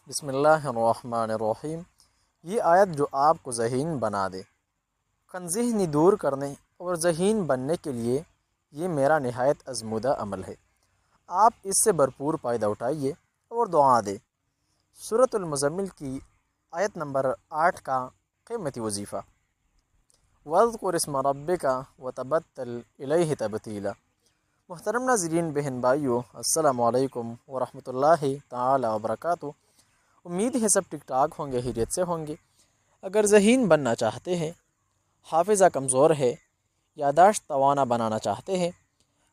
بسم اللہ الرحمن الرحیم۔ یہ آیت جو آپ کو ذہین بنا دے، ذہنی دور کرنے اور ذہین بننے کے لیے یہ میرا نہایت ازمودہ عمل ہے۔ آپ اس سے بھرپور فائدہ اٹھائیے اور دعا دے۔ سورۃ المزمل کی آیت نمبر 8 کا قیمتی وظیفہ: وَاذْكُرِ اسْمَ رَبِّكَ وَتَبَتَّلْ إِلَيْهِ تَبْتِيلًا۔ محترم ناظرین، بہن بھائیوں، السلام علیکم ورحمۃ اللہ تعالی وبرکاتہ۔ امید ہے سب ٹھیک ٹھاک ہوں گے، خیریت سے ہوں گے۔ اگر ذہین بننا چاہتے ہیں، حافظہ کمزور ہے، یادداشت توانا بنانا چاہتے ہیں،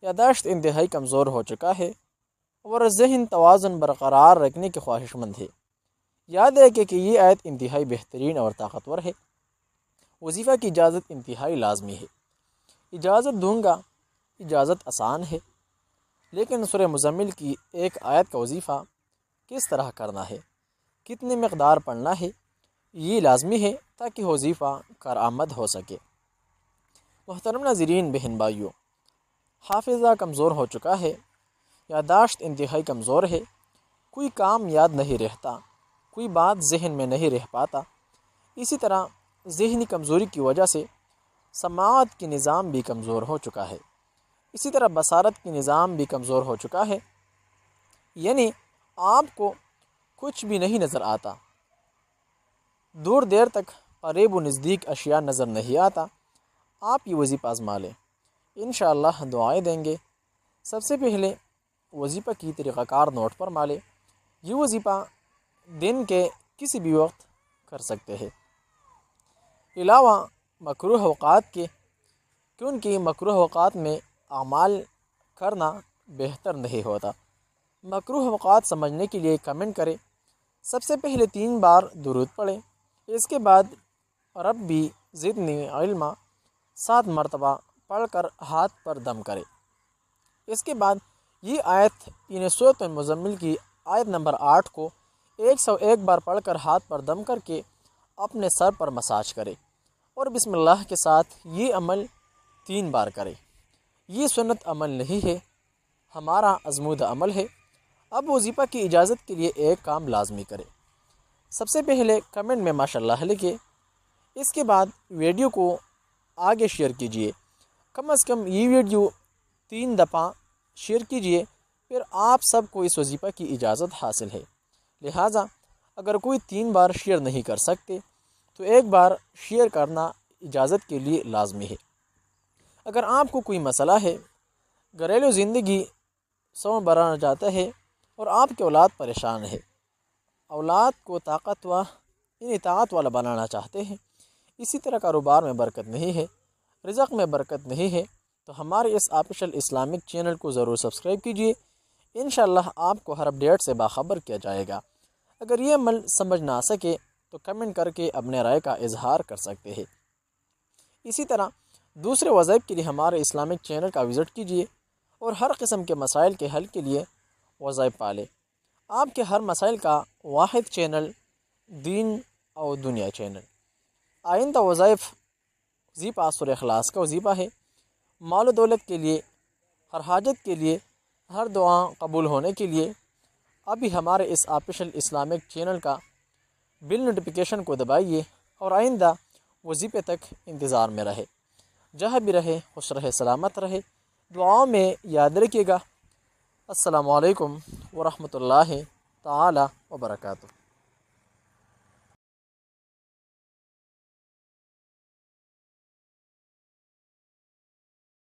یادداشت انتہائی کمزور ہو چکا ہے اور ذہن توازن برقرار رکھنے کے خواہش مند ہے، یاد رکھیں کہ یہ آیت انتہائی بہترین اور طاقتور ہے۔ وظیفہ کی اجازت انتہائی لازمی ہے۔ اجازت دوں گا، اجازت آسان ہے، لیکن سورہ مزمل کی ایک آیت کا وظیفہ کس طرح کرنا ہے، کتنی مقدار پڑھنا ہے، یہ لازمی ہے تاکہ وظیفہ کارآمد ہو سکے۔ محترم ناظرین، بہن بھائیوں، حافظہ کمزور ہو چکا ہے، یادداشت انتہائی کمزور ہے، کوئی کام یاد نہیں رہتا، کوئی بات ذہن میں نہیں رہ پاتا۔ اسی طرح ذہنی کمزوری کی وجہ سے سماعت کی نظام بھی کمزور ہو چکا ہے، اسی طرح بصارت کی نظام بھی کمزور ہو چکا ہے، یعنی آپ کو کچھ بھی نہیں نظر آتا، دور دیر تک قریب و نزدیک اشیاء نظر نہیں آتا۔ آپ یہ وظیفہ آزما لیں، انشاءاللہ دعائیں دیں گے۔ سب سے پہلے وظیفہ کی طریقہ کار نوٹ پر مالے۔ یہ وظیفہ دن کے کسی بھی وقت کر سکتے ہیں، علاوہ مکروہ اوقات کے، کیونکہ مکروہ اوقات میں اعمال کرنا بہتر نہیں ہوتا۔ مکروہ اوقات سمجھنے کے لیے کمنٹ کریں۔ سب سے پہلے 3 بار درود پڑھیں، اس کے بعد ربی زدنی علما 7 مرتبہ پڑھ کر ہاتھ پر دم کرے۔ اس کے بعد یہ آیت یعنی سورۃ المزمل کی آیت نمبر 8 کو 101 بار پڑھ کر ہاتھ پر دم کر کے اپنے سر پر مساج کرے اور بسم اللہ کے ساتھ یہ عمل 3 بار کرے۔ یہ سنت عمل نہیں ہے، ہمارا ازمودہ عمل ہے۔ اب وظیفہ کی اجازت کے لیے ایک کام لازمی کرے۔ سب سے پہلے کمنٹ میں ماشاءاللہ لکھے، اس کے بعد ویڈیو کو آگے شیئر کیجئے، کم از کم یہ ویڈیو 3 دفعہ شیئر کیجئے، پھر آپ سب کو اس وظیفہ کی اجازت حاصل ہے۔ لہٰذا اگر کوئی 3 بار شیئر نہیں کر سکتے تو 1 بار شیئر کرنا اجازت کے لیے لازمی ہے۔ اگر آپ کو کوئی مسئلہ ہے، گھریلو زندگی سو بڑھانا چاہتا ہے اور آپ کے اولاد پریشان ہے، اولاد کو اطاعت والا بنانا چاہتے ہیں، اسی طرح کاروبار میں برکت نہیں ہے، رزق میں برکت نہیں ہے، تو ہمارے اس آفیشل اسلامک چینل کو ضرور سبسکرائب کیجئے۔ انشاءاللہ آپ کو ہر اپڈیٹ سے باخبر کیا جائے گا۔ اگر یہ عمل سمجھ نہ آ سکے تو کمنٹ کر کے اپنے رائے کا اظہار کر سکتے ہیں۔ اسی طرح دوسرے وظائف کے لیے ہمارے اسلامک چینل کا وزٹ کیجئے اور ہر قسم کے مسائل کے حل کے لیے وظائف پالے۔ آپ کے ہر مسائل کا واحد چینل دین اور دنیا چینل۔ آئندہ وظیفہ سورہ اخلاص کا وظیفہ ہے۔ مال و دولت کے لیے، ہر حاجت کے لیے، ہر دعا قبول ہونے کے لیے ابھی ہمارے اس آفیشل اسلامک چینل کا بل نوٹیفیکیشن کو دبائیے اور آئندہ وظیفے تک انتظار میں رہے۔ جہاں بھی رہے خوش رہے، سلامت رہے، دعاؤں میں یاد رکھیے گا۔ السلام علیکم ورحمۃ اللہ تعالی وبرکاتہ۔